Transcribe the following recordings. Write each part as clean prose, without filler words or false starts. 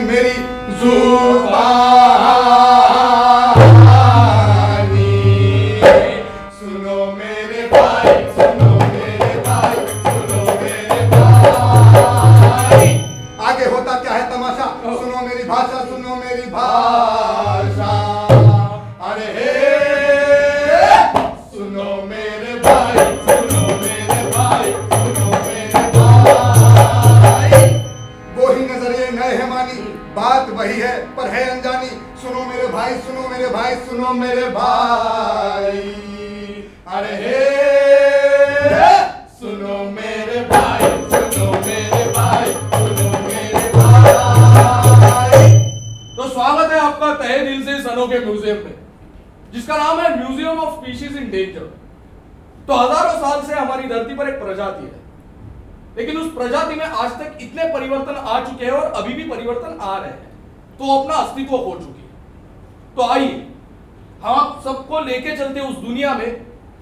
मेरी जुबानी, सुनो मेरे भाई, सुनो मेरे भाई, सुनो मेरे भाई। आगे होता क्या है तमाशा, सुनो मेरी भाषा, सुनो मेरी भाषा। अरे हे सुनो मेरे भाई, सुनो मेरे भाई, सुनो मेरे भाई। वो ही नजरिए नए है मानी, बात वही है पर है अनजानी। सुनो मेरे भाई, सुनो मेरे भाई, सुनो मेरे भाई। अरे हे सुनो मेरे भाई, सुनो मेरे भाई, सुनो मेरे भाई। तो स्वागत है आपका तहे दिल से इस अनोखे म्यूजियम में, जिसका नाम है museum of species in danger. तो हजारों साल से हमारी धरती पर एक प्रजाति है, लेकिन उस प्रजाति में आज तक इतने परिवर्तन आ चुके हैं और अभी भी परिवर्तन आ रहे हैं, तो अपना अस्तित्व खो चुकी है। तो आइए हम आप सबको लेके चलते उस दुनिया में,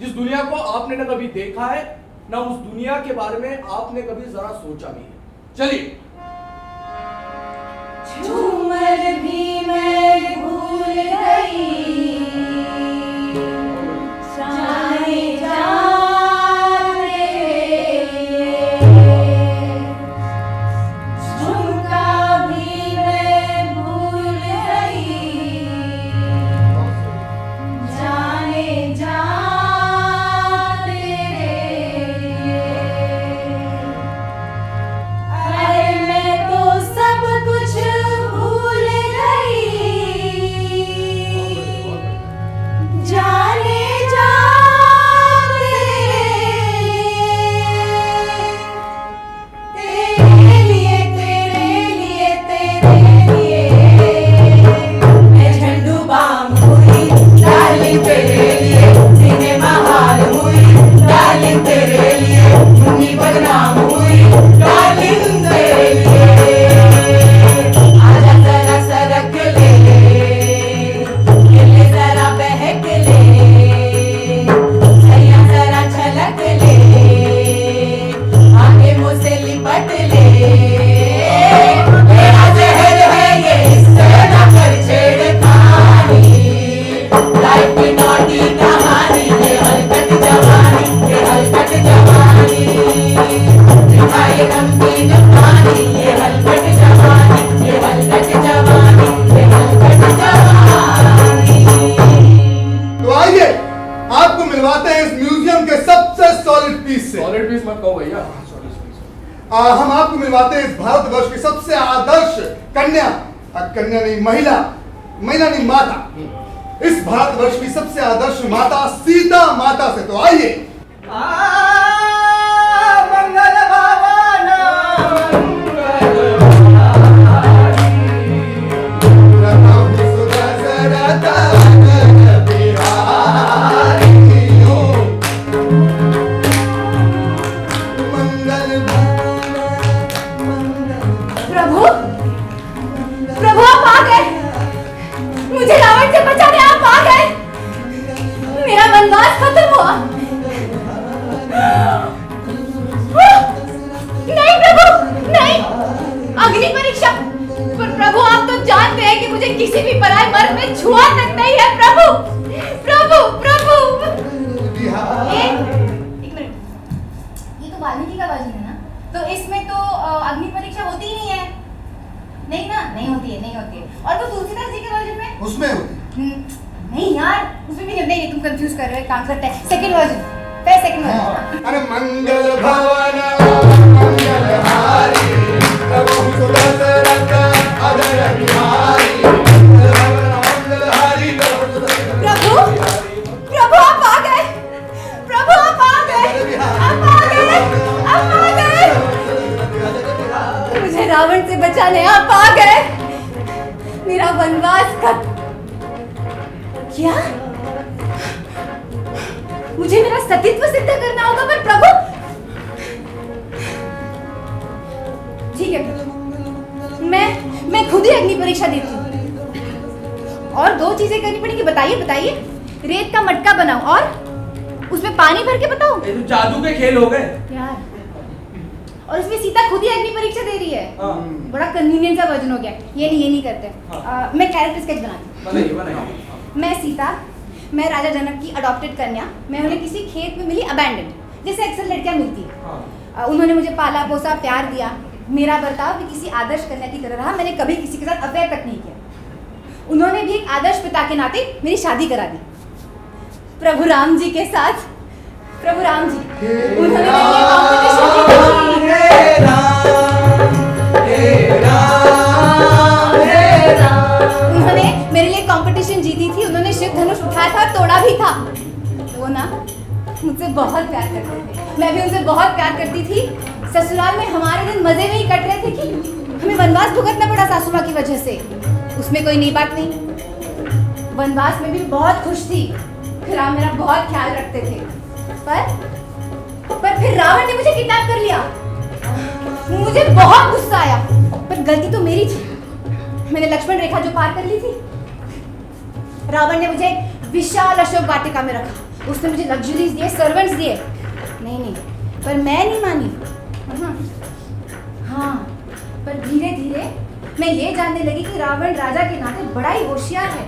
जिस दुनिया को आपने न कभी देखा है, न उस दुनिया के बारे में आपने कभी जरा सोचा भी है। चलिए। झूमर भी मैं भूल गई, जाने जाने झुमका भी मैं भूल गई, जाने जाने अरे मैं तो सब कुछ भूल गई, जाने जाने तेरे लिए तेरे लिए तेरे लिए मैं झंडू बाम हुई, डार्लिंग तेरे लिए सिनेमा हाल हुई, डार्लिंग तेरे लिए मुन्नी बदनाम हुई, डार्लिंग तेरे लिए आजा जरा सरक ले, गिले जरा बहक ले, सैया जरा छलक ले, आगे मुझसे लिपट ले, मेरा जहर है ये इस तरह कर छेड़खानी, लाइफ की नौटी कहानी, ये हलकट जवानी, ये हलकट जवानी, मिठाई नमकीन पानी, ये हलकट जवानी, ये हलकट जवानी, ये हलकट जवानी। तो आइए आपको मिलवाते हैं इस म्यूजियम के सबसे सॉलिड पीस से। सॉलिड पीस मत कहो भैया। हम आपको मिलवाते हैं इस भारतवर्ष की सबसे आदर्श कन्या, कन्या नहीं महिला, महिला नहीं माता, इस भारतवर्ष की सबसे आदर्श माता सीता माता से। तो आइए। मंगल भावना प्रभु, प्रभु आप आ गए, मुझे रावण से बचाने आप आ गए, मेरा वनवास खत्म हुआ। नहीं प्रभु नहीं, अग्नि परीक्षा, पर प्रभु आप तो जानते हैं कि मुझे किसी भी पराये मर्द में छुआ तक नहीं है। प्रभु प्रभु प्रभु एक मिनट, ये तो वाल्मीकि का वचन है ना, तो इसमें तो अग्नि परीक्षा होती ही नहीं है। नहीं ना, नहीं होती है, नहीं होती है। और वो तुलसीदास जी के वर्जन में उसमें होती नहीं यार, उसमें भी नहीं, तुम कंफ्यूज कर रहे हो। एक काम करते हैं, सेकंड वर्जन, फिर सेकंड वर्जन। अरे मंगल भवन मंगल हारी, प्रभु सुदशरथ अधर बिहारी, मंगल हारी। प्रभु प्रभु आप आ गए, प्रभु आप आ गए, आप आ गए, आप आ गए, मुझे रावण से बचाने आप आ गए, मेरा वनवास खत्म। क्या मुझे मेरा सतीत्व सिद्ध करना होगा? पर प्रभु ठीक है, मैं खुद ही अग्नि परीक्षा देती हूँ। और दो चीजें करनी पड़ेंगी, बताइए बताइए। रेत का मटका बनाओ और उसमें पानी भर के बताओ। ये तो जादू के खेल हो गए यार। और उसमें सीता खुद ही अग्नि परीक्षा दे रही है। हाँ। बड़ा कन्वीनियंट सा वर्जन हो गया। ये नहीं करते। हाँ। मैं कैरेक्टर स्केच बनाती हूँ। बनाइए। मैं सीता, मैं राजा जनक की अडॉप्टेड कन्या। मैं उन्हें किसी खेत में मिली अबैंडन, जैसे अक्सर लड़कियां मिलती हैं। उन्होंने मुझे पाला पोसा प्यार दिया। मेरा बर्ताव भी किसी आदर्श कन्या की तरह रहा। मैंने कभी किसी के साथ अफेयर तक नहीं किया। उन्होंने भी एक आदर्श पिता के नाते मेरी शादी करा दी प्रभु राम जी के साथ। प्रभु राम जी, उन्होंने मेरे लिए कॉम्पिटिशन जीती थी। उन्होंने मेरे लिए कंपटीशन जीती थी। उन्होंने शिव धनुष उठाया था और तोड़ा भी था। वो ना मुझसे बहुत प्यार करते थे, मैं भी उनसे बहुत प्यार करती थी। ससुराल में हमारे दिन मजे में ही कट रहे थे कि हमें वनवास भुगतना पड़ा सासू माँ की वजह से। उसमें कोई नई बात नहीं। वनवास में भी बहुत खुश थी। फिर राम मेरा बहुत ख्याल रखते थे। पर फिर रावण ने मुझे किडनैप कर लिया। मुझे बहुत गुस्सा आया, पर गलती तो मेरी थी। मैंने लक्ष्मण रेखा जो पार कर ली थी। रावण ने मुझे विशाल अशोक वाटिका में रखा। उसने मुझे लग्जरीज दिए, सर्वेंट्स दिए। नहीं, पर मैं नहीं मानी। हाँ, पर धीरे धीरे मैं ये जानने लगी कि रावण राजा के नाते बड़ा ही होशियार है।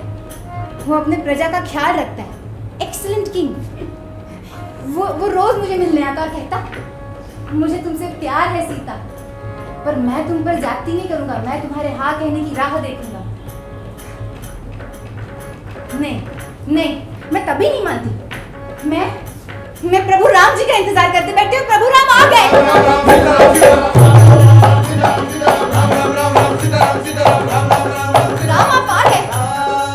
वो अपने प्रजा का ख्याल रखता है। Excellent king. वो रोज मुझे मिलने आता और कहता, मुझे तुमसे प्यार है सीता, पर मैं तुम पर जाती नहीं करूंगा। मैं तुम्हारे हाँ कहने की राह देखूंगा। नहीं, मैं तभी नहीं मानती। मैं प्रभु राम जी का इंतजार करते बैठती हूँ। प्रभु राम आ गए। राम आप आ गए।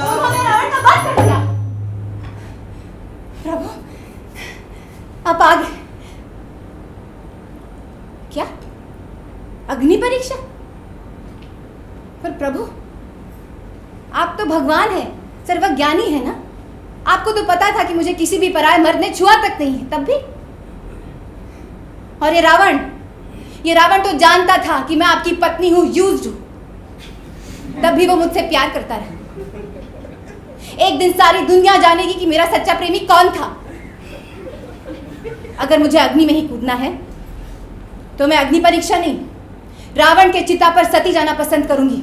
उन्होंने रावण का वध कर दिया। प्रभु आप आ गए। क्या अग्नि परीक्षा? पर प्रभु आप तो भगवान हैं, सर्वज्ञानी है ना। आपको तो पता था कि मुझे किसी भी पराये मर्द ने छुआ तक नहीं है, तब भी। और ये रावण तो जानता था कि मैं आपकी पत्नी हूं, यूज्ड हूं, तब भी वो मुझसे प्यार करता रहा। एक दिन सारी दुनिया जानेगी कि मेरा सच्चा प्रेमी कौन था। अगर मुझे अग्नि में ही कूदना है तो मैं अग्नि परीक्षा नहीं, रावण के चिता पर सती जाना पसंद करूंगी।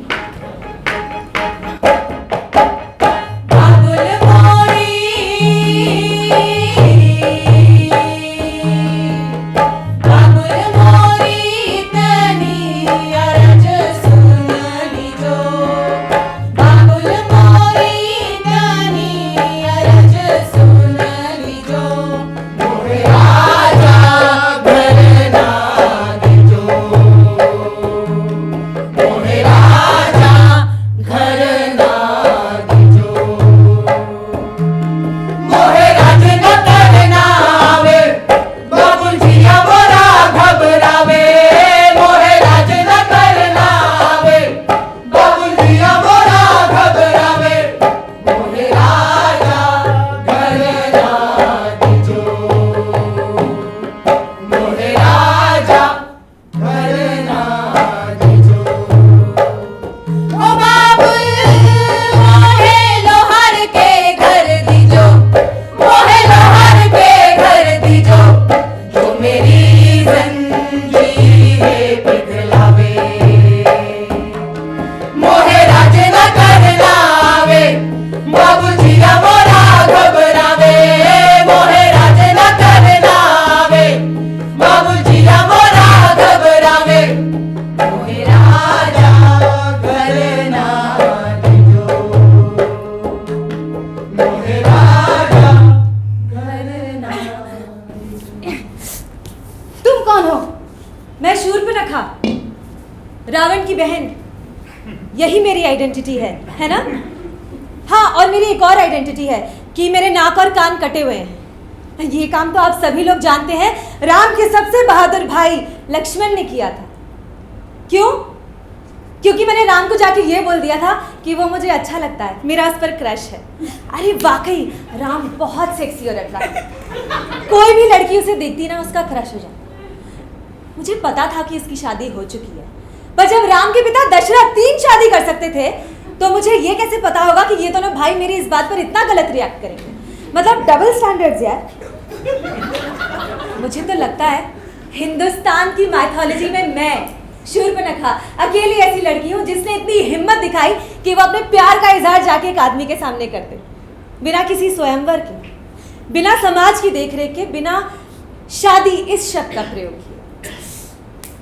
रावण की बहन, यही मेरी आइडेंटिटी है ना? हाँ, और मेरी एक और आइडेंटिटी है कि मेरे नाक और कान कटे हुए हैं। ये काम तो आप सभी लोग जानते हैं, राम के सबसे बहादुर भाई लक्ष्मण ने किया था। क्यों? क्योंकि मैंने राम को जाके ये बोल दिया था कि वो मुझे अच्छा लगता है, मेरा उस पर क्रश है। अरे वाकई राम बहुत सेक्सी और अट्रैक्टिव, कोई भी लड़की उसे देखती ना उसका क्रश हो जाता। मुझे पता था कि इसकी शादी हो चुकी है, पर जब राम के पिता दशरथ 3 शादी कर सकते थे तो मुझे ये कैसे पता होगा कि ये दोनों भाई मेरी इस बात पर इतना गलत रिएक्ट करेंगे। मतलब डबल स्टैंडर्ड्स यार। मुझे तो लगता है हिंदुस्तान की माइथोलॉजी में मैं शूर्पणखा अकेली ऐसी लड़की हूँ जिसने इतनी हिम्मत दिखाई कि वो अपने प्यार का इजहार जाके एक आदमी के सामने करते, बिना किसी स्वयंवर के, बिना समाज की देखरेख के, बिना शादी इस शब्द का प्रयोग किया।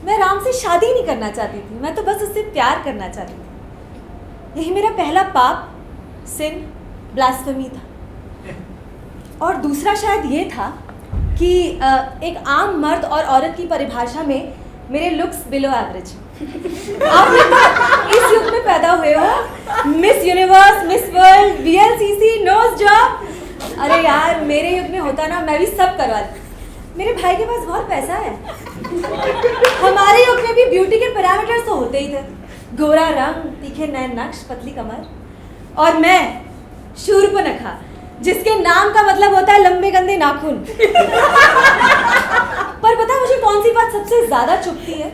मैं राम से शादी नहीं करना चाहती थी, मैं तो बस उससे प्यार करना चाहती थी। यही मेरा पहला पाप, सिन, ब्लास्फेमी था। और दूसरा शायद ये था कि एक आम मर्द और औरत की परिभाषा में मेरे लुक्स बिलो एवरेज। आप लोग इस युग में पैदा हुए हो, miss universe, miss world, VLCC, nose job. अरे यार, मेरे युग में होता ना, मैं भी सब करवाती। मेरे भाई के पास बहुत पैसा है। हमारे युग में भी ब्यूटी के पैरामीटर्स तो होते ही थे, गोरा रंग, तीखे नैन नक्श, पतली कमर। और मैं शूर्पणखा, जिसके नाम का मतलब होता है लंबे गंदे नाखून। पर पता मुझे कौन सी बात सबसे ज्यादा चुभती है?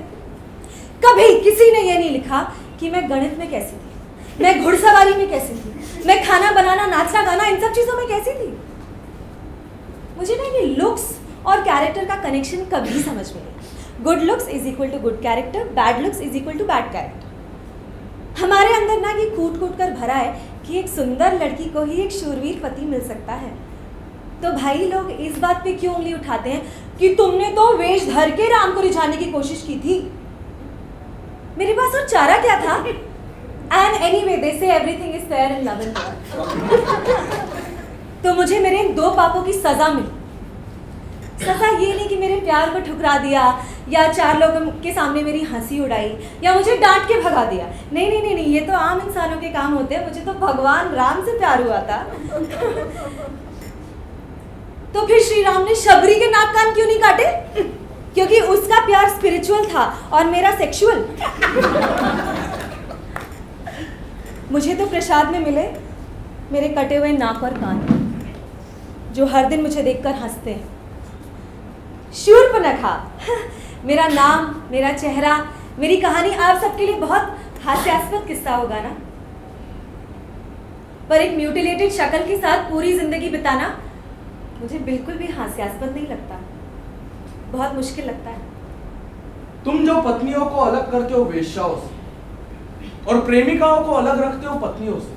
कभी किसी ने ये नहीं लिखा कि मैं गणित में कैसी थी, मैं घुड़सवारी में कैसी थी, मैं खाना बनाना, नाचना गाना, इन सब चीजों में कैसी थी। मुझे ना ये लुक्स और कैरेक्टर का कनेक्शन कभी समझ में नहीं। Good looks is equal to good character, bad looks is equal to bad character. हमारे अंदर ना ये कूट कूट कर भरा है कि एक सुंदर लड़की को ही एक शूरवीर पति मिल सकता है। तो भाई लोग इस बात पे क्यों उंगली उठाते हैं कि तुमने तो वेश धर के राम को रिझाने की कोशिश की थी। मेरे पास और चारा क्या था? एंड एनीवे दे से everything is fair in love and war. तो मुझे मेरे इन दो पापों की सजा मिली। सजा ये नहीं कि मेरे प्यार को ठुकरा दिया या चार लोगों के सामने मेरी हंसी उड़ाई या मुझे डांट के भगा दिया। नहीं नहीं नहीं नहीं, ये तो आम इंसानों के काम होते हैं। मुझे तो भगवान राम से प्यार हुआ था। तो फिर श्री राम ने शबरी के नाक कान क्यों नहीं काटे? क्योंकि उसका प्यार स्पिरिचुअल था और मेरा सेक्सुअल। मुझे तो प्रसाद में मिले मेरे कटे हुए नाक और कान, जो हर दिन मुझे देखकर हंसते हैं। शूर्पणखा, मेरा नाम, मेरा चेहरा, मेरी कहानी आप सबके लिए बहुत हास्यास्पद किस्सा होगा ना, पर एक म्यूटिलेटेड शक्ल के साथ पूरी जिंदगी बिताना मुझे बिल्कुल भी हास्यास्पद नहीं लगता, बहुत मुश्किल लगता है। तुम जो पत्नियों को अलग करते हो वेश्याओं से और प्रेमिकाओं को अलग रखते हो पत्नियों से,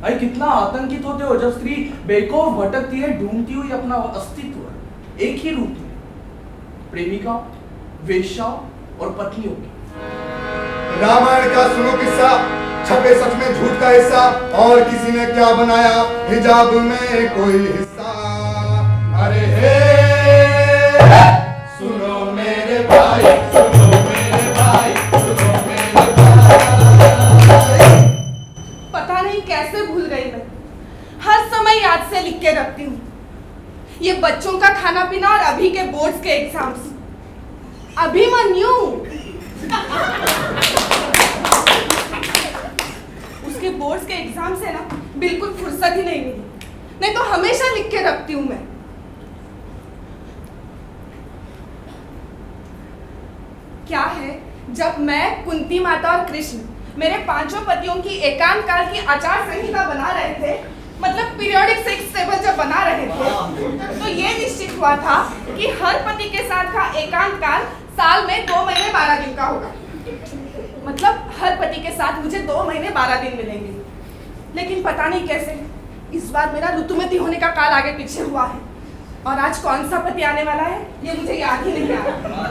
भाई कितना आतंकित होते हो जब स्त्री बेखौफ भटकती है, ढूंढती हुई अपना अस्तित्व एक ही रूप में, प्रेमिका, वेश्याओं और पत्नियों की। रामायण का सुनो किस्सा, छपे सच में झूठ का हिस्सा, और किसी ने क्या बनाया हिजाब में कोई हिस्सा। अरे हे सुनो मेरे भाई, सुनो मेरे भाई, सुनो मेरे भाई। पता नहीं कैसे भूल गई मैं, हर समय याद से लिख के रखती हूँ। ये बच्चों का खाना पीना और अभी के बोर्ड्स के एग्जाम्स। अभिमन्यु उसके बोर्ड्स के एग्जाम से ना बिल्कुल फुर्सत ही नहीं मिली, नहीं तो हमेशा लिख के रखती हूँ मैं। क्या है, जब मैं, कुंती माता और कृष्ण मेरे पांचों पतियों की एकांत काल की आचार संहिता बना रहे थे, मतलब पीरियोडिक सेक्स टेबल जब बना रहे थे, तो ये निश्चित हुआ था कि हर पति के साथ का एकांत काल साल में 2 महीने 12 दिन का होगा। मतलब हर पति के साथ मुझे 2 महीने 12 दिन मिलेंगे। लेकिन पता नहीं कैसे इस बार मेरा ऋतुमती होने का काल आगे पीछे हुआ है, और आज कौन सा पति आने वाला है ये मुझे याद ही नहीं आ रहा।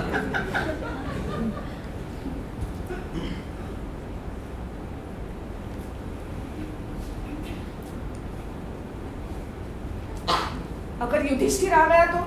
अगर युधिष्ठिर आ गया तो?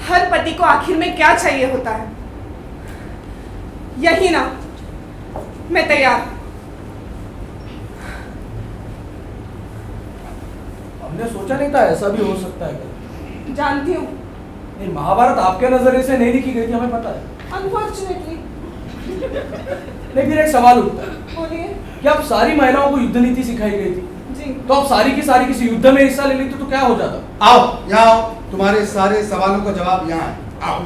हर पति को आखिर में क्या चाहिए होता है? यही ना, मैं तैयार। हमने सोचा नहीं था ऐसा भी हो सकता है। जानती हूँ। नहीं, महाभारत आपके नजरिए से नहीं लिखी गई थी, हमें पता है। अनफॉर्चुनेटली। नहीं, फिर एक सवाल उठता है, बोलिए। क्या अब सारी महिलाओं को युद्ध नीति सिखाई गई थी? जी। तो अब सारी की सारी किसी युद्ध में हिस्सा ले लेती तो क्या हो जाता? आओ यहाँ आओ, तुम्हारे सारे सवालों का जवाब यहाँ है। आओ।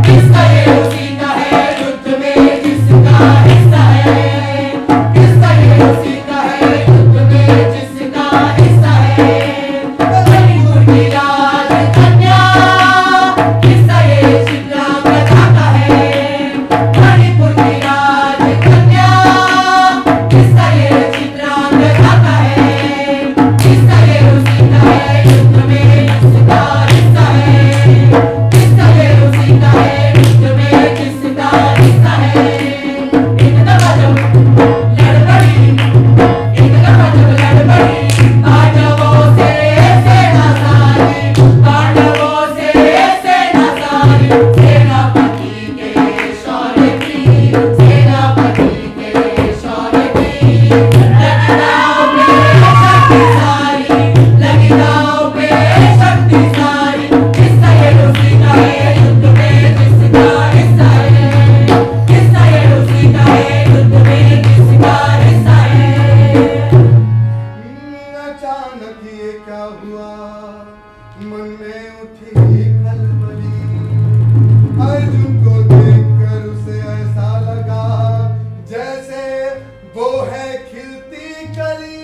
किसका ये सीना है युद्ध में जिसका हिस्सा है? किसका ये सीना है युद्ध में जिसका हिस्सा है? मणिपुर की राजकन्या, किसका ये चित्रांग गाता है? मणिपुर की राजकन्या, किसका ये चित्रांग गाता है? किसका ये सीना है युद्ध में जिसका हिस्सा है? किसका ये सीना है युद्ध में जिसका हिस्सा है? एक दफा जब लड़ पड़ी, एक दफा जब लड़ पड़ी पांडवों से सेना सारी, पांडवों से सेना सारी, सेनापति के शौर्य की, सेनापति के शौर्य की, लगनाओं पे शक्ति सारी, लगनाओं पे शक्ति सारी। किसका ये सीना है युद्ध में जिसका हिस्सा है? किसका ये सीना है युद्ध में जिसका हिस्सा है? अचानक ये क्या हुआ, मन में उठी खलबली। अर्जुन को देखकर उसे ऐसा लगा जैसे वो है खिलती कली।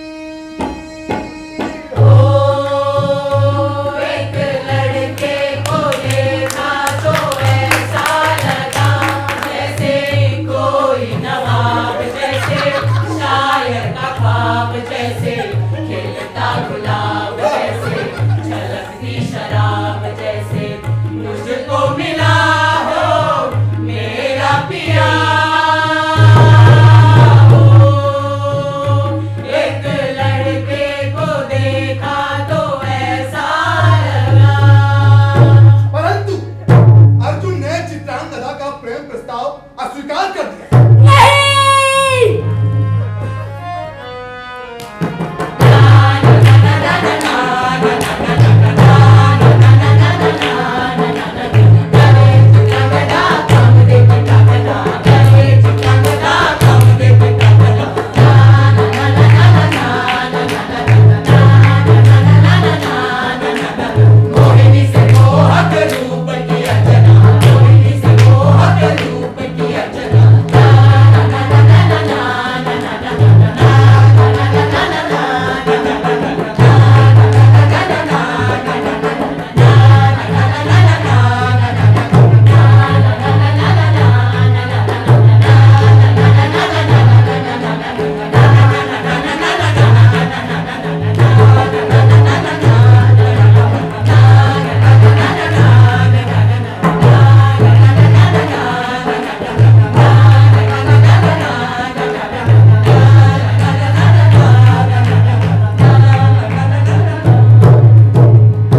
एक लड़के को देखा तो ऐसा लगा जैसे कोई नवाब, जैसे शायर का ख्वाब, जैसे खिलता गुलाब, जैसे छलकती शराब, जैसे मुझको मिला हो मेरा पिया हो। एक लड़के को देखा तो ऐसा लगा। परंतु अर्जुन ने चित्रांगदा का प्रेम प्रस्ताव अस्वीकार कर दिया। मोहिनी से मोहक रूप की अर्चना, मोहिनी से मोहक रूप की अर्चना।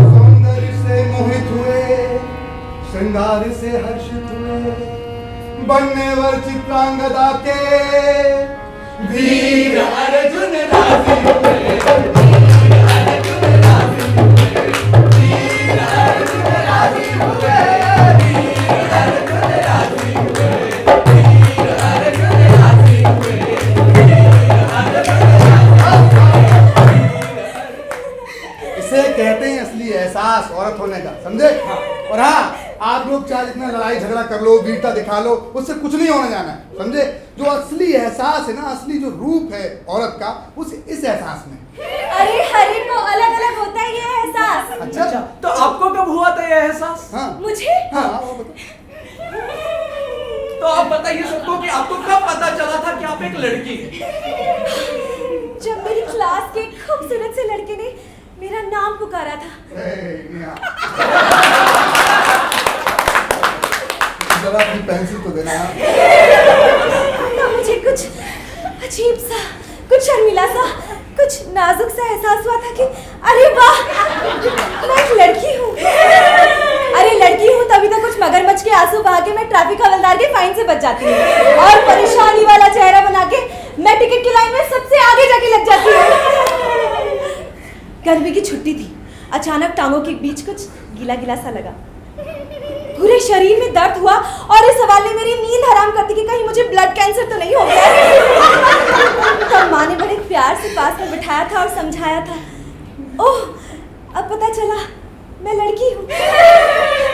सौंदर्य से मोहित हुए, श्रृंगार से हर्षित हुए, बनने वर चित्रांगदा के वीर अर्जुन राजी हुए। इसे कहते हैं असली एहसास औरत होने का, समझे? और हाँ, आप लोग चाहे जितना लड़ाई झगड़ा कर लो, वीरता दिखा लो, उससे कुछ नहीं होने जाना है, समझे? जो असली एहसास है ना, असली जो रूप है औरत का, उस इस एहसास में। अरे हर एक को अलग अलग होता है ये एहसास। अच्छा, तो आपको कब हुआ था ये एहसास? हाँ मुझे हाँ, वो बताओ। तो आप बताइए सबको कि आपको कब पता चला था कि आप एक लड़की है? जब मेरी क्लास के एक खूबसूरत से लड़के ने मेरा नाम पुकारा था। ए, नेहा। जरा अपनी पेंसिल तो देना यार। मुझे कुछ अजीब सा, कुछ शर्मिला सा, कुछ नाजुक सा एहसास हुआ था कि अरे वाह, मैं एक लड़की हूँ। अरे लड़की हूँ तभी तो कुछ मगरमच्छ के आंसू बहा के मैं ट्रैफिक हवलदार के फाइन से बच जाती हूँ, और परेशानी वाला चेहरा बना के मैं टिकट की लाइन में सबसे आगे जाके लग जाती हूँ। गर्मी की छुट्टी थी, अचानक टांगों के बीच कुछ गीला गीला सा लगा, पूरे शरीर में दर्द हुआ और इस सवाल ने मेरी नींद हराम कर दी कि कहीं मुझे ब्लड कैंसर तो नहीं हो गया। तब माँ ने बड़े प्यार से पास में बिठाया था और समझाया था। ओह, अब पता चला मैं लड़की हूँ।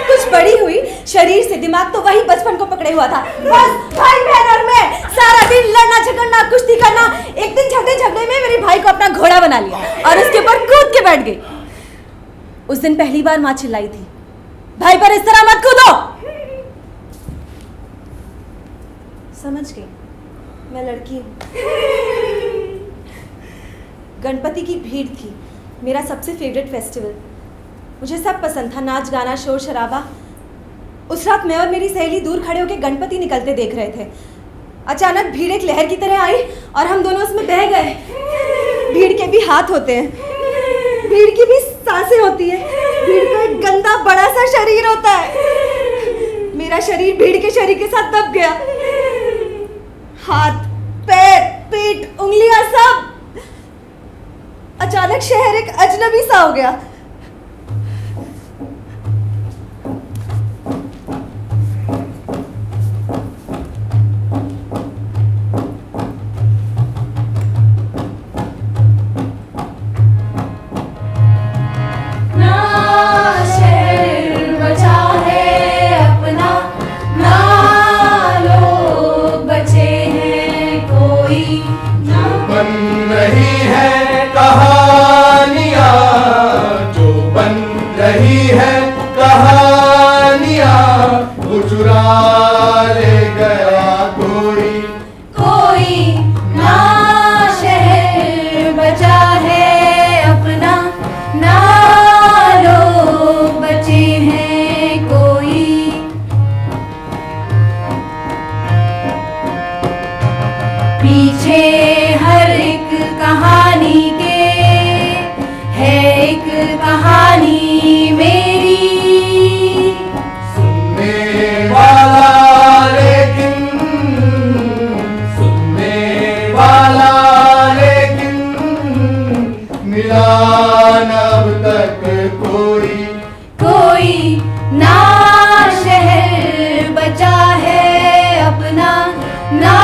कुछ बड़ी हुई, शरीर से दिमाग तो वही बचपन को पकड़े हुआ था। बस भाई बहन और मैं सारा दिन लड़ना झगड़ना कुश्ती करना। एक दिन झगड़े में मेरे भाई को अपना घोड़ा बना लिया और उसके ऊपर कूद के बैठ गई। उस दिन पहली बार माँ चिल्लाई थी, भाई पर इस तरह मत कूदो। समझ गई मैं लड़की हूँ। गणपति की भीड़ थी, मेरा सबसे फेवरेट फेस्टिवल। मुझे सब पसंद था, नाच गाना शोर शराबा। उस रात मैं और मेरी सहेली दूर खड़े होकर गणपति निकलते देख रहे थे। अचानक भीड़ एक लहर की तरह आई और हम दोनों उसमें बह गए। भीड़ के भी हाथ होते हैं, भीड़ की भी सांसें होती है, भीड़ का एक गंदा बड़ा सा शरीर होता है। मेरा शरीर भीड़ के शरीर के साथ दब गया, हाथ पैर पीठ उंगलियां सब। अचानक शहर एक अजनबी सा हो गया। पीछे हर एक कहानी के है एक कहानी मेरी। सुनने वाला लेकिन मिला न अब तक कोई ना शहर बचा है अपना, ना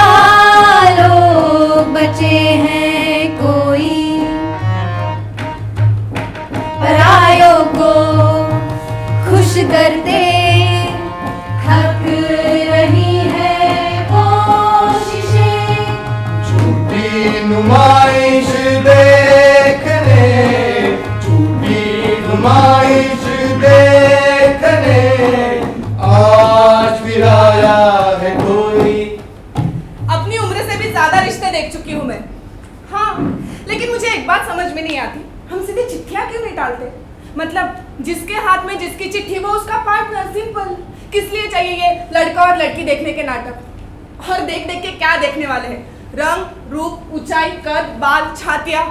लोग बचे हैं कोई। परायों को खुश करते थक रही है कोशिशें। झूठी नुमाइश देखने आज फिर आया है कोई। अपनी उम्र से भी ज्यादा रिश्ते देख चुकी हूँ मैं। हाँ, लेकिन मुझे एक बात समझ में नहीं आती, हम सीधे चिट्ठियां क्यों नहीं डालते? मतलब जिसके हाथ में जिसकी चिट्ठी वो उसका पार्टनर, सिंपल। किस लिए चाहिए ये लड़का और लड़की देखने के नाटक? और देख देख के क्या देखने वाले हैं? रंग, रूप, ऊंचाई, कद, बाल, छातियां।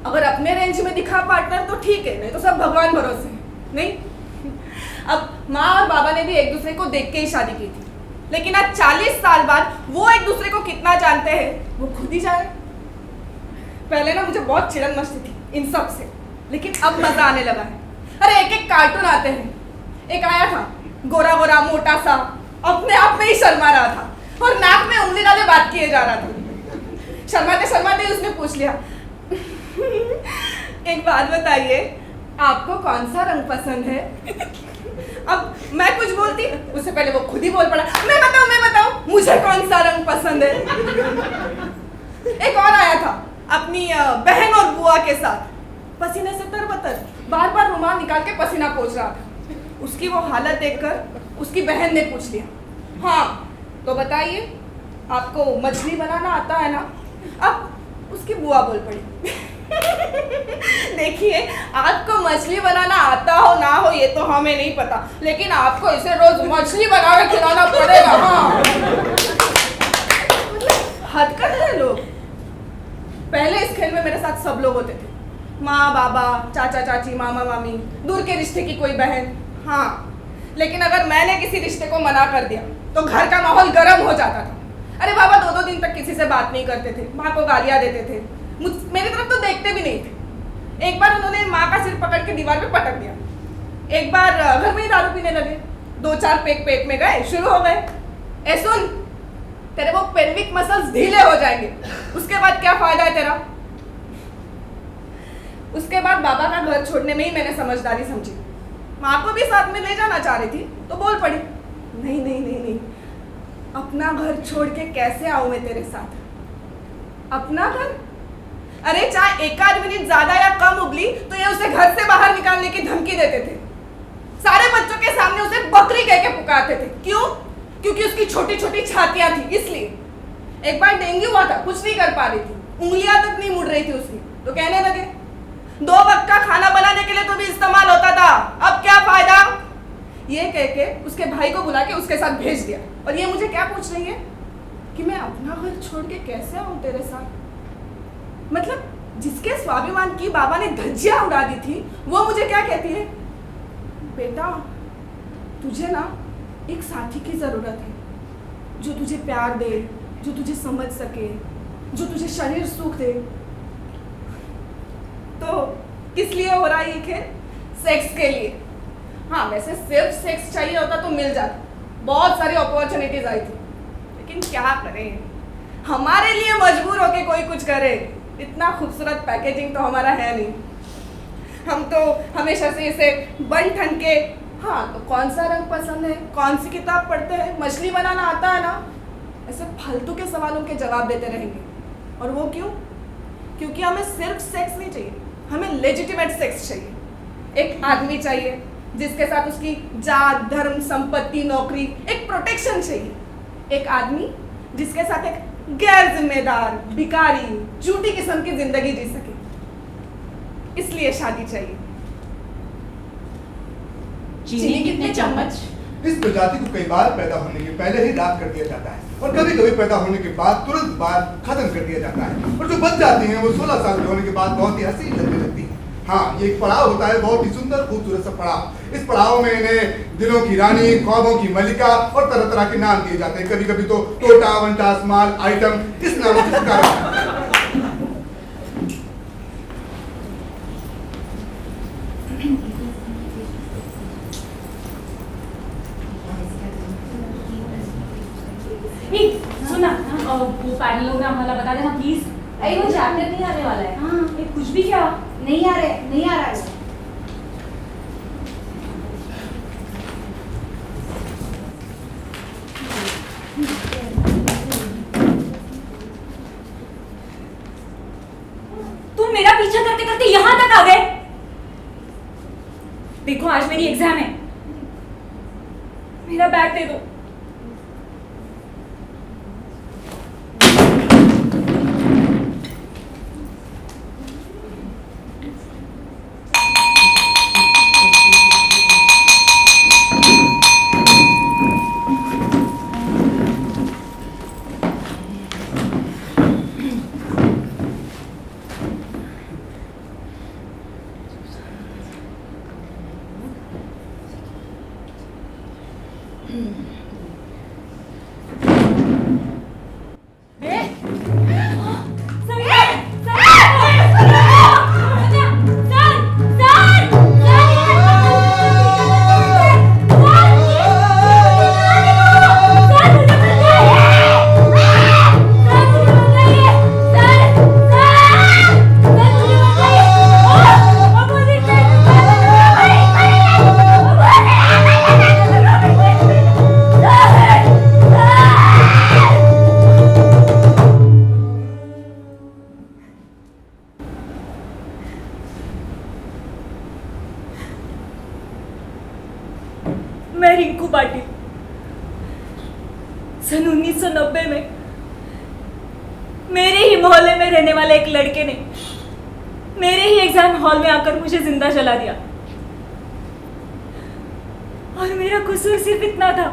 अगर अपने रेंज में दिखा पार्टनर तो ठीक है, नहीं तो सब भगवान भरोसे है। नहीं, अब माँ और बाबा ने भी एक दूसरे को देख के ही शादी की थी, लेकिन आज 40 साल बाद वो एक दूसरे को कितना जानते हैं वो खुद ही जाने। पहले ना मुझे बहुत चिड़न मस्ती थी इन सब से, लेकिन अब मजा आने लगा है। अरे एक एक कार्टून आते हैं, एक आया था गोरा गोरा मोटा सा, अपने आप में ही शर्मा रहा था और नाक में उंगली डाले बात किए जा रहा था। शर्माते शर्माते उसने पूछ लिया, एक बात बताइए, आपको कौन सा रंग पसंद है? अब मैं कुछ बोलती, उससे पहले वो खुद ही बोल पड़ा, मैं बताऊं मुझे कौन सा रंग पसंद है। एक और आया था अपनी बहन और बुआ के साथ, पसीने से तरबतर, बार बार रुमाल निकाल के पसीना पोंछ रहा था। उसकी वो हालत देखकर उसकी बहन ने पूछ लिया, हाँ तो बताइए आपको मछली बनाना आता है ना? अब उसकी बुआ बोल पड़ी, देखिए, आपको मछली बनाना आता हो ना हो ये तो हमें नहीं पता, लेकिन आपको इसे रोज मछली बना के खिलाना पड़ेगा। हाँ, हद करते हैं लोग। पहले इस खेल में मेरे साथ सब लोग होते थे, माँ बाबा, चाचा चाची, मामा मामी, दूर के रिश्ते की कोई बहन। हाँ, लेकिन अगर मैंने किसी रिश्ते को मना कर दिया तो घर का माहौल गर्म हो जाता था। अरे बाबा 2-2 दिन तक किसी से बात नहीं करते थे, माँ को गालियाँ देते थे, मेरी तरफ तो देखते भी नहीं थे। एक बार उन्होंने माँ का सिर पकड़ के दीवार पे पटक दिया। एक बार घर में ही दारू पीने लगे, 2-4 पेक पेट में गए, शुरू हो गए। ए सुन, तेरे वो पेल्विक मसल्स ढीले हो जाएंगे, उसके बाद क्या फायदा है तेरा। उसके बाद बाबा का घर छोड़ने में ही मैंने समझदारी समझी। माँ को भी साथ में ले जाना चाह रही थी तो बोल पड़ी, नहीं नहीं नहीं नहीं, अपना घर छोड़ के कैसे आऊं मैं तेरे साथ। अपना घर? अरे चाहे 1-8 मिनट ज्यादा या कम उगली तो ये उसे घर से बाहर निकालने की धमकी देते थे। सारे बच्चों के सामने उसे बकरी कह के पुकारते थे। क्यों? क्योंकि उसकी छोटी छोटी छातियां थी, इसलिए। एक बार डेंगू हुआ था, कुछ नहीं कर पा रही थी, उंगलियां तक नहीं मुड़ रही थी उसकी, तो कहने लगे 2 वक्त का खाना बनाने के लिए तो भी इस्तेमाल होता था, अब क्या फायदा। ये कह के उसके भाई को बुला के उसके साथ भेज दिया। और ये मुझे क्या पूछ रही है कि मैं अपना घर छोड़ के कैसे आऊं तेरे साथ। मतलब जिसके स्वाभिमान की बाबा ने धज्जियां उड़ा दी थी, वो मुझे क्या कहती है, बेटा तुझे ना एक साथी की जरूरत है, जो तुझे प्यार दे, जो तुझे समझ सके, जो तुझे शरीर सुख दे। तो किस लिए हो रहा है ये खेल? सेक्स के लिए। हाँ, वैसे सिर्फ सेक्स चाहिए होता तो मिल जाता, बहुत सारी अपॉर्चुनिटीज आई थी, लेकिन क्या करें, हमारे लिए मजबूर होके कोई कुछ करे। इतना खूबसूरत पैकेजिंग तो हमारा है नहीं, हम तो हमेशा से इसे बन ठन के, हाँ तो कौन सा रंग पसंद है, कौन सी किताब पढ़ते हैं, मछली बनाना आता है ना, ऐसे फालतू के सवालों के जवाब देते रहेंगे। और वो क्यों? क्योंकि हमें सिर्फ सेक्स नहीं चाहिए, हमें लेजिटिमेट सेक्स चाहिए। एक आदमी चाहिए जिसके साथ उसकी जात, धर्म, संपत्ति, नौकरी, एक प्रोटेक्शन चाहिए। एक आदमी जिसके साथ एक गैर जिम्मेदार, भिखारी, झूठी किस्म की जिंदगी जी सके, इसलिए शादी चाहिए। चीनी कितने चम्मच? इस प्रजाति को कई बार पैदा होने के पहले ही दाग कर दिया जाता है और कभी कभी पैदा होने के बाद तुरंत बाद खत्म कर दिया जाता है। और जो बच जाती हैं वो 16 साल के होने के बाद बहुत ही हसीन लगने लगती है। हाँ, ये एक पड़ाव होता है, बहुत ही सुंदर खूबसूरत सा पड़ाव। इस पड़ाव में इन्हें दिलों की रानी, ख्वाबों की मलिका और तरह तरह के नाम दिए जाते हैं। कभी कभी तो टोटा, वंटा, स्माल, आइटम, इस नामों से पुकारा जाता है। सुना, वो पैनल में हमारा बता देना प्लीज। अरे वो चैप्टर नहीं आने वाला है। हाँ, कुछ भी क्या नहीं आ रहा है। तुम मेरा पीछा करते करते यहाँ तक आ गए। देखो आज मेरी एग्जाम है, मेरा बैग दे दो। मैं रिंकू पाटिल। सन 1990 में मेरे ही मोहल्ले में रहने वाले एक लड़के ने मेरे ही एग्जाम हॉल में आकर मुझे जिंदा जला दिया। और मेरा कसूर सिर्फ इतना था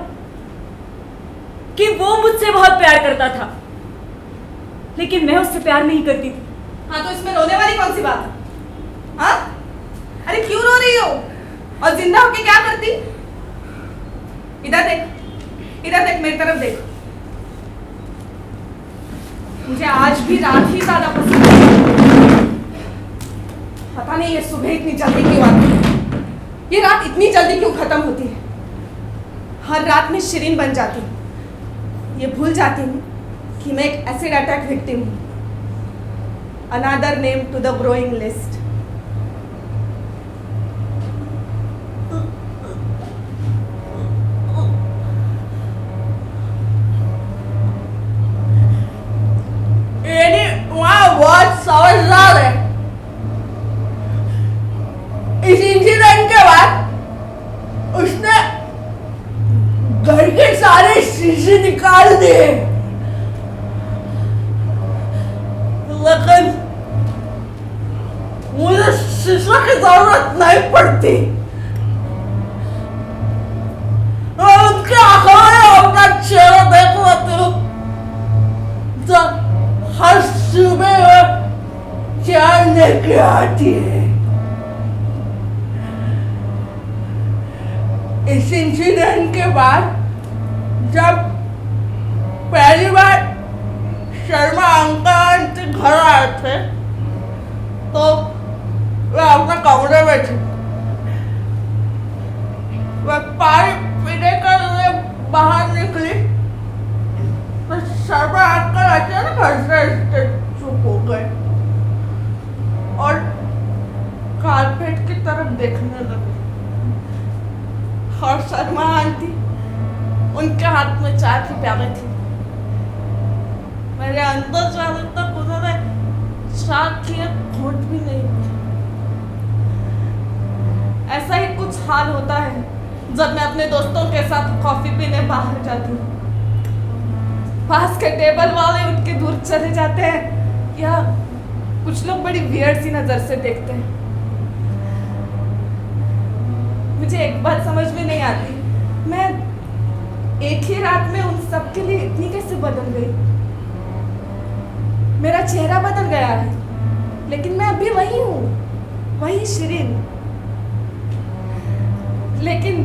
कि वो मुझसे बहुत प्यार करता था, लेकिन मैं उससे प्यार नहीं करती थी। हाँ, तो इसमें रोने वाली कौन सी बात है? हाँ? अरे क्यों रो रही हो? और जिंदा होके क्या करती? इधर देख मेरी तरफ देख। मुझे आज भी रात ही ज्यादा पसंद है। पता नहीं ये सुबह इतनी जल्दी क्यों आती है, ये रात इतनी जल्दी क्यों खत्म होती है। हर रात में शिरीन बन जाती हूँ, ये भूल जाती हूँ कि मैं एक एसिड अटैक विक्टिम हूँ। Another name to the growing list. वहाँ बहुत समझदार है। इस इंसिडेंट के बाद उसने घर के सारे शीशे निकाल दिए, लेकिन मुझे शीशे की जरूरत नहीं पड़ती। और उनके आंखों में अपना चेहरा देख लेती हूँ जब हर सुबह चाय लेके आती है। इस इंसिडेंट के बाद जब पहली बार शर्मा अंकल आंटी घर आए थे तो वह अपने कमरे में थी। वह पानी पीने के लिए बाहर निकली तो शर्मा अंकल अचानक हंसते चुप हो गए और कारपेट की तरफ देखने लगे। और शर्मा आंटी उनके हाथ में चाय की प्याली थी। मेरे अंदर जाने तक उन्होंने चाय की एक घूंट भी नहीं पी। ऐसा ही कुछ हाल होता है जब मैं अपने दोस्तों के साथ कॉफी पीने बाहर जाती हूँ। पास के टेबल वाले उठ के दूर चले जाते हैं या कुछ लोग बड़ी वियर्ड सी नजर से देखते हैं। मुझे एक बात समझ में नहीं आती, मैं एक ही रात में उन सब के लिए इतनी कैसे बदल गई। मेरा चेहरा बदल गया है लेकिन मैं अभी वही हूँ, वही शिरीन। लेकिन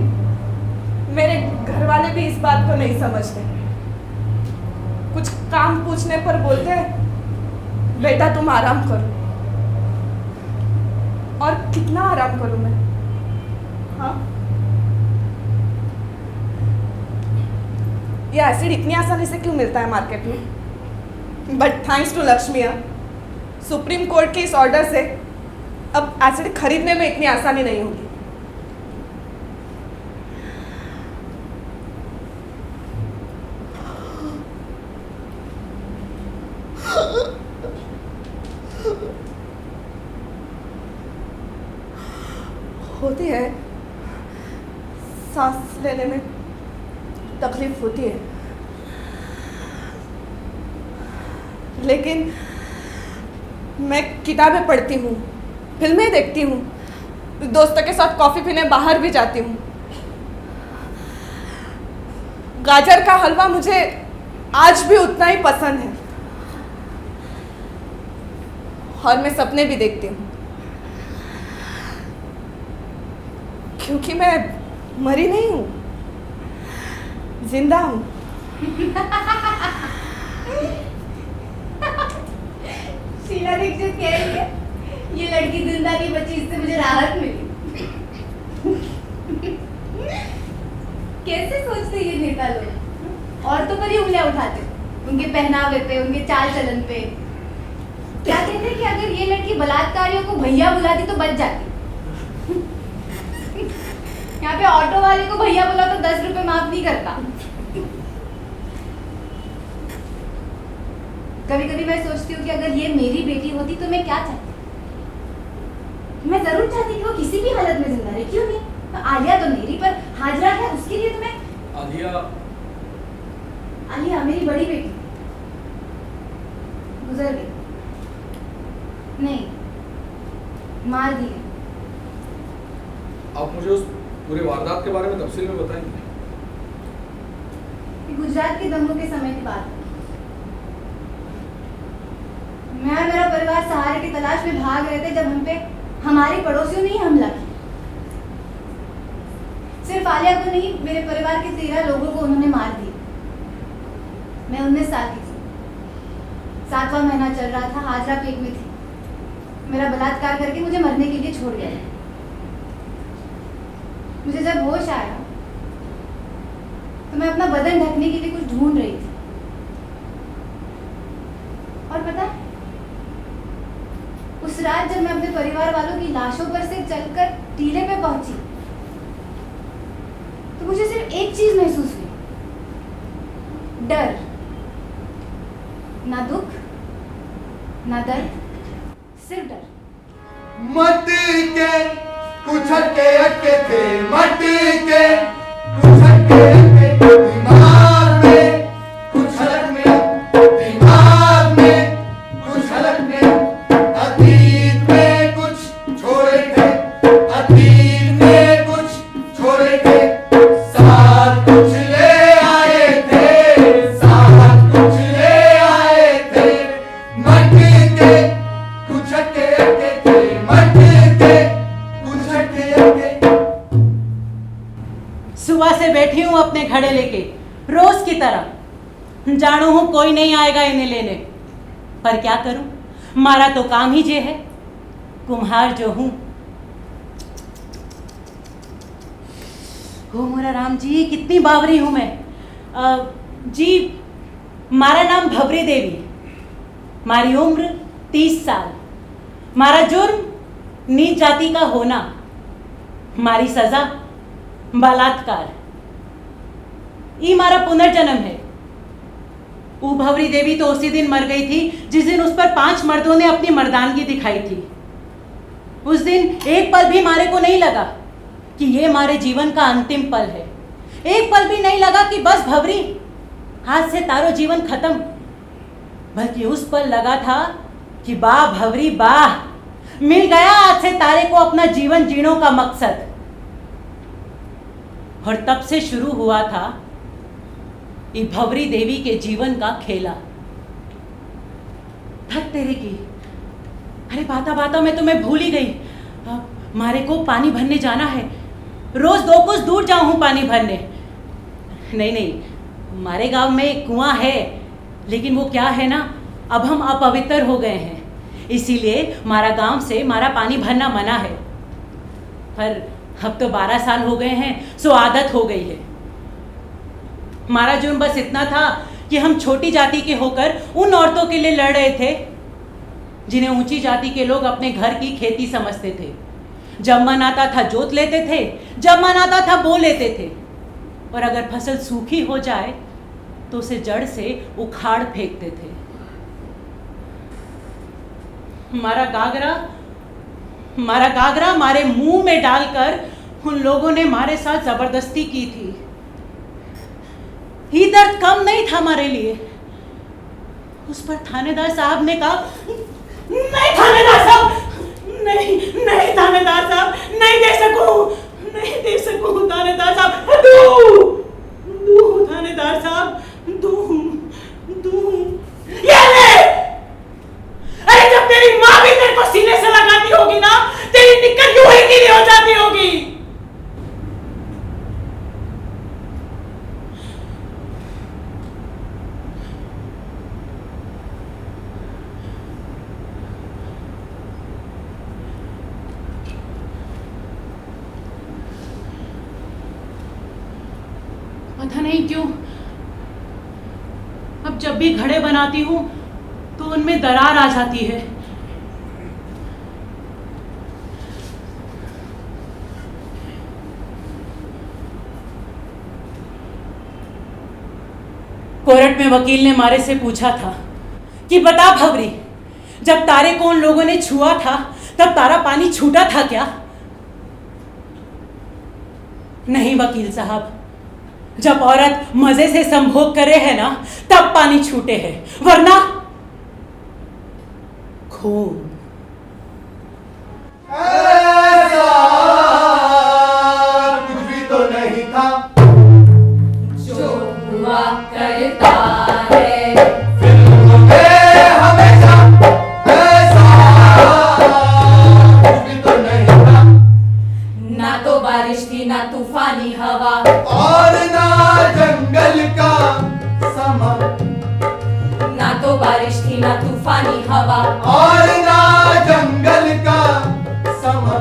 मेरे घर वाले भी इस बात को नहीं समझते। कुछ काम पूछने पर बोलते हैं बेटा तुम आराम करो। और कितना आराम करूं मैं? हाँ, ये एसिड इतनी आसानी से क्यों मिलता है मार्केट में? बट थैंक्स टू लक्ष्मिया, सुप्रीम कोर्ट के इस ऑर्डर से अब एसिड खरीदने में इतनी आसानी नहीं होगी। होती है, सांस लेने में तकलीफ होती है, लेकिन मैं किताबें पढ़ती हूँ, फिल्में देखती हूँ, दोस्तों के साथ कॉफ़ी पीने बाहर भी जाती हूँ। गाजर का हलवा मुझे आज भी उतना ही पसंद है और मैं सपने भी देखती हूँ, क्योंकि मैं मरी नहीं हूँ, जिंदा हूँ। शीला दीक्षित कह रही है ये लड़की जिंदा नहीं बची, इससे मुझे राहत मिली। कैसे सोचते ये नेता लोग? औरतों पर ही उंगलियां उठाते, उनके पहनावे पे, उनके चाल चलन पे। क्या कहते हैं कि अगर ये लड़की बलात्कारियों को भैया बुलाती तो बच जाती। यहाँ पे ऑटो वाले को भैया बोला तो 10 रुपए माफ नहीं करता। कभी कभी मैं सोचती हूँ कि अगर ये मेरी बेटी होती तो मैं क्या चाहती। मैं जरूर चाहती कि वो किसी भी हालत में जिंदा रहे, क्यों नहीं? तो आलिया तो मेरी, पर हाजरा है उसके लिए तो मैं। आलिया मेरी बड़ी बेटी गुजर गई। नहीं, मार दिए। आप मुझे उस पूरे वारदात के बारे में तफसील में बताएंगे? गुजरात के दंगों के समय की बात है। मैं और मेरा परिवार सहारे की तलाश में भाग रहे थे जब हम पे हमारे पड़ोसियों ने ही हमला किया। सिर्फ आलिया को नहीं, मेरे परिवार के 13 लोगों को उन्होंने मार दिया। मैं 19 साल की थी, 7वां महीना चल रहा था, हाजरा पेट में थी। मेरा बलात्कार करके मुझे मरने के लिए छोड़ गया। मुझे जब होश आया तो मैं अपना बदन ढकने के लिए कुछ ढूंढ रही थी, और पता है, उस रात जब मैं अपने परिवार वालों की लाशों पर से चलकर टीले पे पहुंची तो मुझे सिर्फ एक चीज महसूस हुई, डर। ना दुख, ना दर्द, सिर्फ डर। मट्टी के कुछ हटके अटके थे, मट्टी के कुछ हटके अटके दिमाग में कुछ हलक में, दिमाग में कुछ हलक में, अतीत में कुछ छोड़े थे, अतीत में कुछ छोड़े थे, साथ कुछ ले आए थे, साथ कुछ ले आए थे, मट्टी के कुछ हटके अटके थे, मट्टी के कुछ हटके अटके। सुबह से बैठी हूँ अपने घड़े लेके, रोज की तरह। जानू हूँ कोई नहीं आएगा इन्हें लेने, पर क्या करूं, मारा तो काम ही जे है, कुम्हार जो हूं। हो मोरा राम जी, कितनी बावरी हूं मैं। जी, मारा नाम भवरी देवी, मारी उम्र 30 साल, मारा जुर्म नीच जाति का होना, मारी सजा बलात्कार। ये मारा पुनर्जन्म है। वो भवरी देवी तो उसी दिन मर गई थी जिस दिन उस पर 5 मर्दों ने अपनी मर्दानगी दिखाई थी। उस दिन एक पल भी मारे को नहीं लगा कि ये मारे जीवन का अंतिम पल है। एक पल भी नहीं लगा कि बस भवरी, आज से तारो जीवन खत्म। बल्कि उस पल लगा था कि वाह भवरी वाह, मिल गया आज से तारे को अपना जीवन जीने का मकसद। और तब से शुरू हुआ था ये भवरी देवी के जीवन का खेला। थक तेरे की, अरे बाता बाता में तो मैं भूल ही गई। मारे को पानी भरने जाना है, रोज 2 कोस दूर जाऊं हूं पानी भरने। नहीं, हमारे गांव में एक कुआं है, लेकिन वो क्या है ना, अब हम अपवित्र हो गए हैं, इसीलिए हमारा गांव से हमारा पानी भरना मना है। पर अब तो 12 साल हो गए हैं, सो आदत हो गई है। हमारा जुर्म बस इतना था कि हम छोटी जाति के होकर उन औरतों के लिए लड़ रहे थे जिन्हें ऊंची जाति के लोग अपने घर की खेती समझते थे। जब मन आता था जोत लेते थे, जब मन आता था बो लेते थे, और अगर फसल सूखी हो जाए तो उसे जड़ से उखाड़ फेंकते थे। हमारा गागरा हमारे मुंह में डालकर उन लोगों ने हमारे साथ जबरदस्ती की थी। ये दर्द कम नहीं था हमारे लिए। उस पर थानेदार साहब ने कहा, नहीं थानेदार साहब, नहीं थानेदार साहब, नहीं दे सकूं थानेदार साहब, दू थानेदार साहब, दू ये ले। अरे जब तेरी माँ भी तेरे को सीने से लगाती होगी ना, तेरी निक्कर यूं ही गीली हो जाती होगी। पता नहीं क्यों अब जब भी घड़े बनाती हूं तो उनमें दरार आ जाती है। कोर्ट में वकील ने मारे से पूछा था कि बता भवरी, जब तारे को उन लोगों ने छुआ था तब तारा पानी छूटा था क्या? नहीं वकील साहब, जब औरत मजे से संभोग करे है ना तब पानी छूटे है, वरना खून। ऐसा कुछ भी तो नहीं था जो हुआ करता है। फिल्मों में हमेशा ऐसा कुछ भी तो नहीं था। ना तो बारिश थी ना तूफानी हवा, और ना जंगल का समा, ना तो बारिश थी ना तूफानी हवा, और ना जंगल का समा।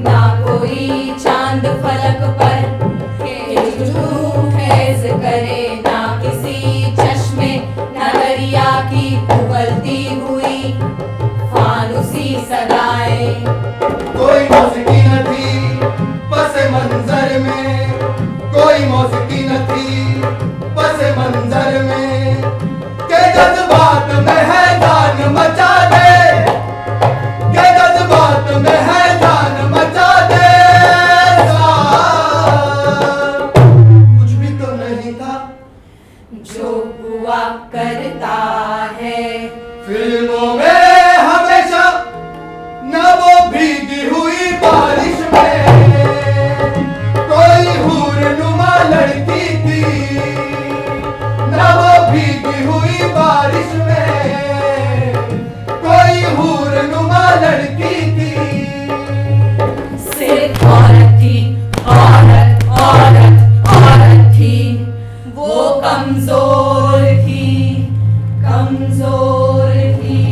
ना कोई चांद फलक पर खैज करे, ना किसी चश्मे ना दरिया की उबलती हुई फानुसी सदाएं। कोई मौसीकी न थी पसे मंजर में, कोई मौसीकी न थी पसे मंजर में, के जज्बात में है जान मचा दे, के जज्बात में है जान मचा दे। कुछ भी तो नहीं था जो हुआ करता है। फिल्मों में हमेशा न वो भीगी हुई बारिश में कोई हूरनुमा लड़की थी, न वो भीगी हुई बारिश में कोई हूरनुमा लड़की थी। सिर्फ औरत थी, औरत औरत औरत थी, वो कमजोर थी, कमजोर थी,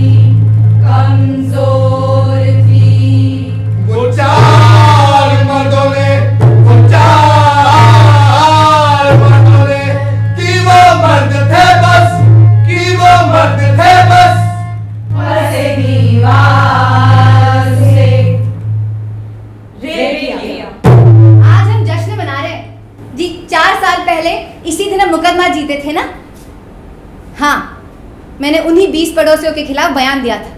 कमजोर थी। वो चार मर्दों ने, वो चार मर्दों ने कि वो मर्द थे बस, कि वो मर्द थे बस। से दीवार से रेप किया। आज हम जश्न मना रहे हैं जी। 4 साल पहले इसी दिन हम मुकदमा जीते थे ना। हाँ, मैंने उन्हीं 20 पड़ोसियों के खिलाफ बयान दिया था।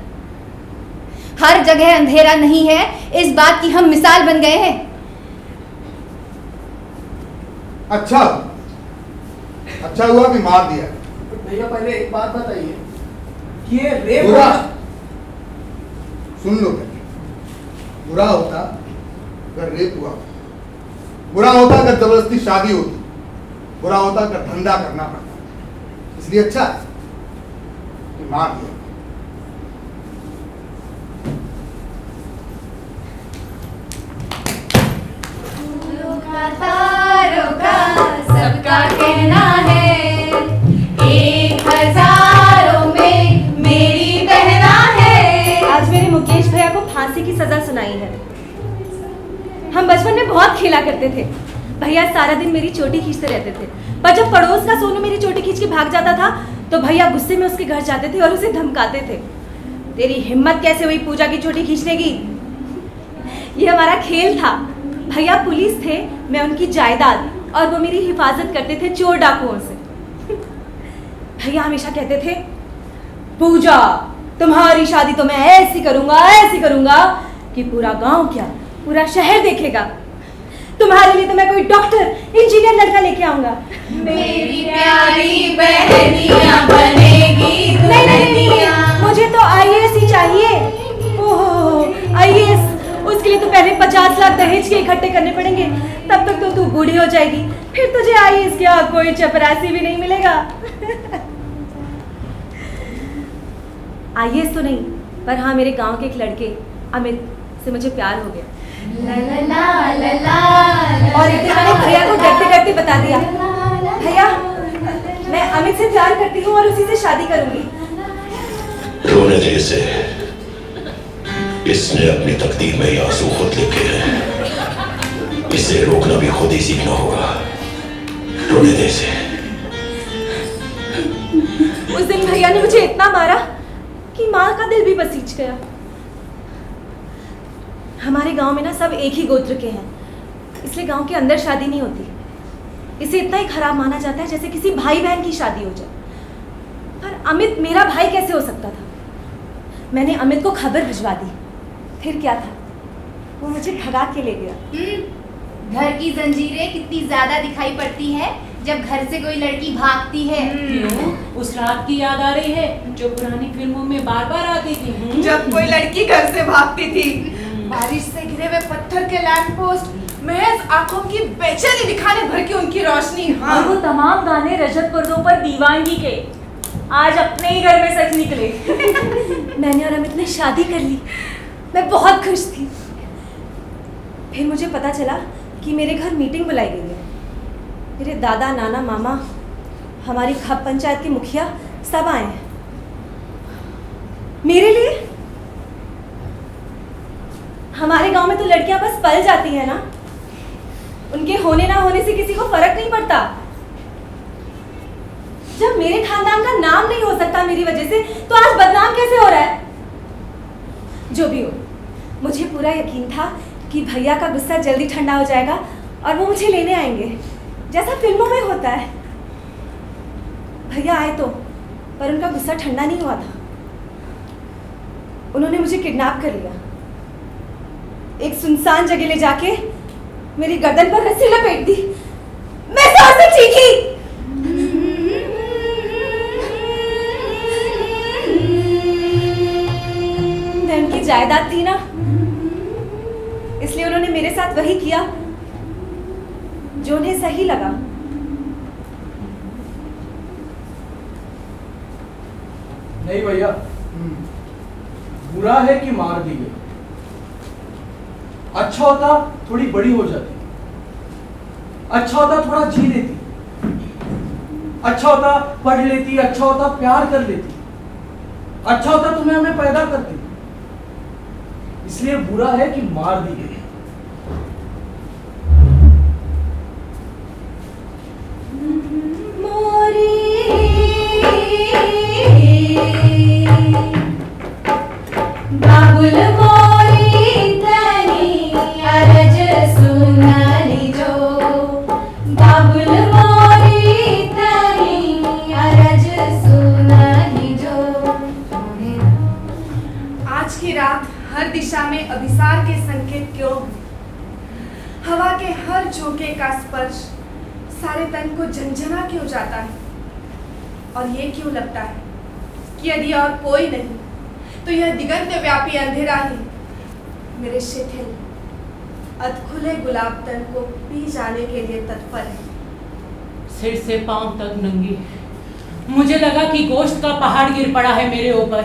हर जगह अंधेरा नहीं है, इस बात की हम मिसाल बन गए हैं। अच्छा, अच्छा हुआ कि मार दिया। भैया पहले एक बात बताइए कि ये रेप बुरा, सुन लो पहले, बुरा होता अगर रेप हुआ, बुरा होता अगर जबरदस्ती शादी होती, बुरा होता अगर धंधा करना पड़ता। इसलिए अच्छा कि मार दिया। सबका कहना है, 1000 में मेरी बहना है। आज मेरे मुकेश भैया को फांसी की सजा सुनाई है। हम बचपन में बहुत खेला करते थे। भैया सारा दिन मेरी चोटी खींचते रहते थे, पर जब पड़ोस का सोनू मेरी चोटी खींच के भाग जाता था तो भैया गुस्से में उसके घर जाते थे और उसे धमकाते थे। तेरी हिम्मत कैसे हुई पूजा की चोटी खींचने की? ये हमारा खेल था। भैया पुलिस थे, मैं उनकी जायदाद, और वो मेरी हिफाजत करते थे चोर डाकुओं से। भैया हमेशा कहते थे, पूजा तुम्हारी शादी तो मैं ऐसी करूंगा कि पूरा गांव क्या पूरा शहर देखेगा। तुम्हारे लिए तो मैं कोई डॉक्टर इंजीनियर लड़का लेके आऊंगा। मेरी प्यारी बहनिया बनेगी नहीं, मुझे तो आईएएस ही चाहिए। ओह आईएएस, उसके लिए तो पहले 50 लाख दहेज के इकट्ठे करने पड़ेंगे। तब तक तो तू बूढ़ी हो जाएगी, फिर तुझे आईएएस क्या कोई चपरासी भी नहीं मिलेगा। आईएएस तो नहीं, पर हाँ मेरे गांव के एक लड़के अमित से मुझे प्यार हो गया। और एक दिन मैंने भैया को डरते डरते बता दिया, भैया मैं अमित से प्यार करती हूँ और उसी से शादी करूंगी। रोने दे इसे, इसने अपनी तकदीर में ये आंसू खुद लिखे हैं, इसे रोकना भी खुद ही सीखना होगा। रोने दे इसे। उस दिन भैया ने मुझे इतना मारा कि माँ का दिल भी बसीच गया। हमारे गांव में ना सब एक ही गोत्र के हैं, इसलिए गांव के अंदर शादी नहीं होती। इसे इतना ही खराब माना जाता है जैसे किसी भाई बहन की शादी हो जाए। पर अमित मेरा भाई कैसे हो सकता था? मैंने अमित को खबर भिजवा दी, फिर क्या था, वो मुझे भगा के ले गया। घर की जंजीरें कितनी ज्यादा दिखाई पड़ती है जब घर से कोई लड़की भागती है। क्यों? उस रात की याद आ रही है जो पुरानी फिल्मों में बार बार आती थी। जब कोई लड़की घर से भागती थी, बारिश से घिरे हुए पत्थर के लैंप पोस्ट महज आंखों की बेचैनी दिखाने भर की उनकी रोशनी। हाँ, और वो तमाम गाने रजत पर्दों पर दीवानगी के आज अपने ही घर में सच निकले। मैंने और अमित ने शादी कर ली। मैं बहुत खुश थी। फिर मुझे पता चला कि मेरे घर मीटिंग बुलाई गई है। मेरे दादा, नाना, मामा, हमारी खप पंचायत के मुखिया सब आए हैं। मेरे लिए? हमारे गांव में तो लड़कियां बस पल जाती है ना, उनके होने ना होने से किसी को फर्क नहीं पड़ता। जब मेरे खानदान का नाम नहीं हो सकता मेरी वजह से, तो आज बदनाम कैसे हो रहा है? जो भी हो, मुझे पूरा यकीन था कि भैया का गुस्सा जल्दी ठंडा हो जाएगा और वो मुझे लेने आएंगे, जैसा फिल्मों में होता है। भैया आए तो, पर उनका गुस्सा ठंडा नहीं हुआ था। उन्होंने मुझे किडनैप कर लिया, एक सुनसान जगह ले जाके मेरी गर्दन पर रस्सी लपेट दी। मैं जोर से चीखी। उनकी जायदाद थी ना, इसलिए उन्होंने मेरे साथ वही किया जो उन्हें सही लगा। नहीं भैया, बुरा है कि मार दी गई। अच्छा होता थोड़ी बड़ी हो जाती, अच्छा होता थोड़ा जी लेती, अच्छा होता पढ़ लेती, अच्छा होता प्यार कर लेती, अच्छा होता तुम्हें हमें पैदा करती। इसलिए बुरा है कि मार दी गई। बाबुल मोरी तनी अरज सुनानी जो, बाबुल मोरी तनी अरज सुनानी जो। आज की रात हर दिशा में अभिसार के संकेत क्यों हैं? हवा के हर झोंके का स्पर्श सारे तन को झंझना क्यों जाता है? और ये क्यों लगता है कि यदि और कोई नहीं तो यह दिगंत व्यापी अंधेरा ही मेरे शिथिल अधखुले गुलाब तन को पी जाने के लिए तत्पर है। सिर से पांव तक नंगी, मुझे लगा कि गोश्त का पहाड़ गिर पड़ा है मेरे ऊपर।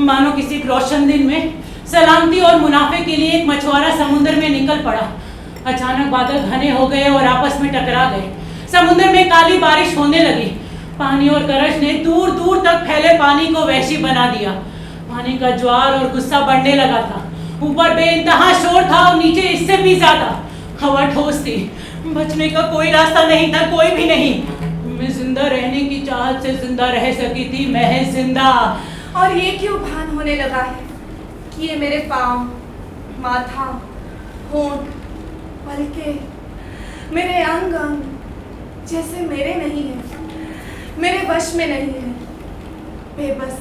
मानो किसी रोशन दिन में सलामती और मुनाफे के लिए एक मछुआरा समुद्र में निकल पड़ा। अचानक बादल घने हो गए और आपस में टकरा गए। समुद्र में काली बारिश होने लगी। पानी और गरज ने दूर दूर तक फैले पानी को वहशी बना दिया। पानी का ज्वार और गुस्सा बढ़ने लगा था। ऊपर बेइंतहा शोर था और नीचे इससे भी ज्यादा। हवा ठोस थी, बचने का कोई रास्ता नहीं था, कोई भी नहीं। मैं जिंदा रहने की चाहत से जिंदा रह सकी थी, महज जिंदा। और ये क्यों भान होने लगा है कि ये मेरे पाँव, माथा, होंठ, पलके, मेरे अंग अंग जैसे मेरे नहीं है, मेरे वश में नहीं है। बेबस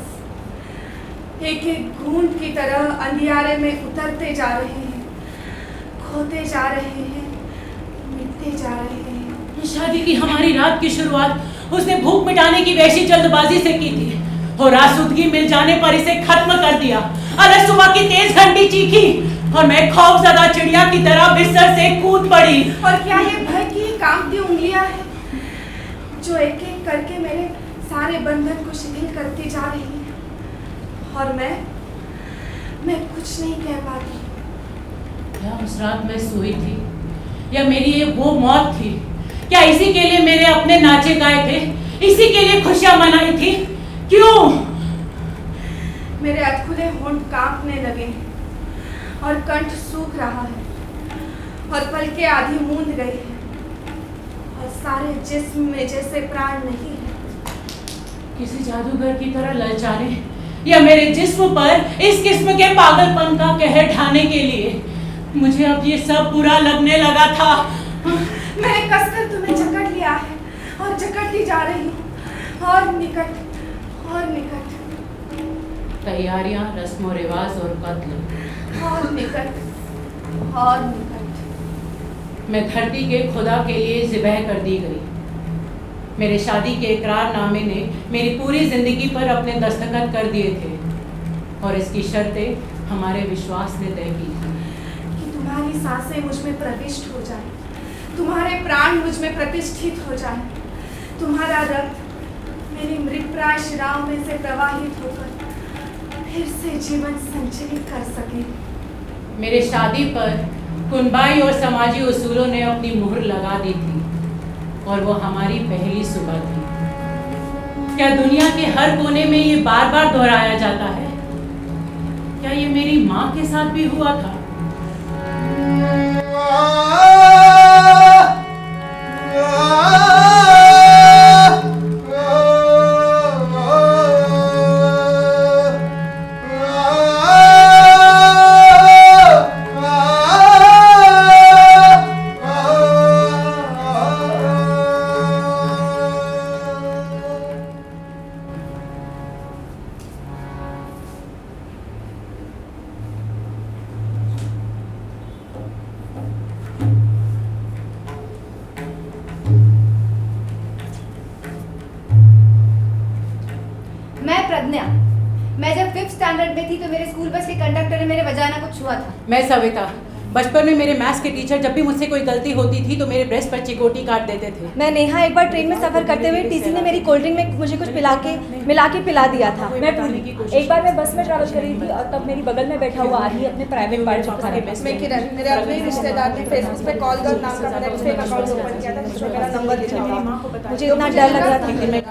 एक एक घूंट की तरह अंधियारे में उतरते जा रहे हैं, खोते जा रहे हैं, मिटते जा रहे हैं। शादी की हमारी रात की शुरुआत उसने भूख मिटाने की वैसी जल्दबाजी से की थी और आसूदगी मिल जाने पर इसे खत्म कर दिया। अलग सुबह की तेज घंटी चीखी और मैं खौफजदा चिड़िया की तरह बिस्तर से कूद पड़ी। और क्या ये भय की कांपती उंगलियां हैं जो एक एक करके मेरे सारे बंधन को शिथिल करती जा रही है? और मैं कुछ नहीं कह पाती। क्या उस रात मैं सोई थी या मेरी ये वो मौत थी? क्या इसी के लिए मेरे अपने नाचे गाए थे, इसी के लिए खुशियां मनाई थी? क्यों? मेरे अधखुले होंठ कांपने लगे हैं और कंठ सूख रहा है और पलकें आधी मूंद गई है और सारे जिस्म में जैसे प्राण नहीं है। किसी जादूगर की तरह ललचाने या मेरे जिस्म पर इस किस्म के पागलपन का कहर ढाने के लिए मुझे अब ये सब बुरा लगने लगा था। मैंने कसकर तुम्हें जकड़ लिया है और जकड़ती जा रही हूँ और निकट और निकट। तैयारियां, रस्मों रिवाज और कत्ल और निकट और निकट। मैं धरती के खुदा के लिए ज़िबह कर दी गई। मेरे शादी के इकरारनामे ने मेरी पूरी जिंदगी पर अपने दस्तखत कर दिए थे और इसकी शर्तें हमारे विश्वास ने तय की थी कि तुम्हारी सांसें मुझ में प्रविष्ट हो जाए, तुम्हारे प्राण मुझ में प्रतिष्ठित हो जाए, तुम्हारा रक्त मेरी मृतप्राय शिराओं में से प्रवाहित होकर फिर से जीवन संचरित कर सके। मेरे शादी पर कुनबाई और समाजी उसूलों ने अपनी मुहर लगा दी थी और वो हमारी पहली सुबह थी। क्या दुनिया के हर कोने में ये बार बार दोहराया जाता है? क्या ये मेरी माँ के साथ भी हुआ था? मैं प्रज्ञा। मैं जब 5th स्टैंडर्ड में थी तो मेरे स्कूल बस के कंडक्टर ने मेरे वजाना को छुआ था। मैं सविता। बचपन में मेरे मैथ्स के टीचर जब भी मुझसे कोई गलती होती थी तो मेरे ब्रेस्ट पर चिकोटी काट देते थे। मैं नेहा, एक बार ट्रेन में सफर करते हुए टीसी ने मेरी कोल्ड ड्रिंक में मुझे कुछ मिला के पिला दिया था। मैं पूरी एक बार मैं बस में ट्रैवल कर रही थी और तब मेरी बगल में बैठा हुआ आदमी अपने प्राइवेट पार्ट चुका रहे। मैं किरण, मेरे अपने रिश्तेदार ने फेसबुक पे कॉल कर नाम का मेरा फेक अकाउंट ओपन किया था जिसमें मेरा नंबर लिखा था। मुझे इतना डर लग रहा था कि मैं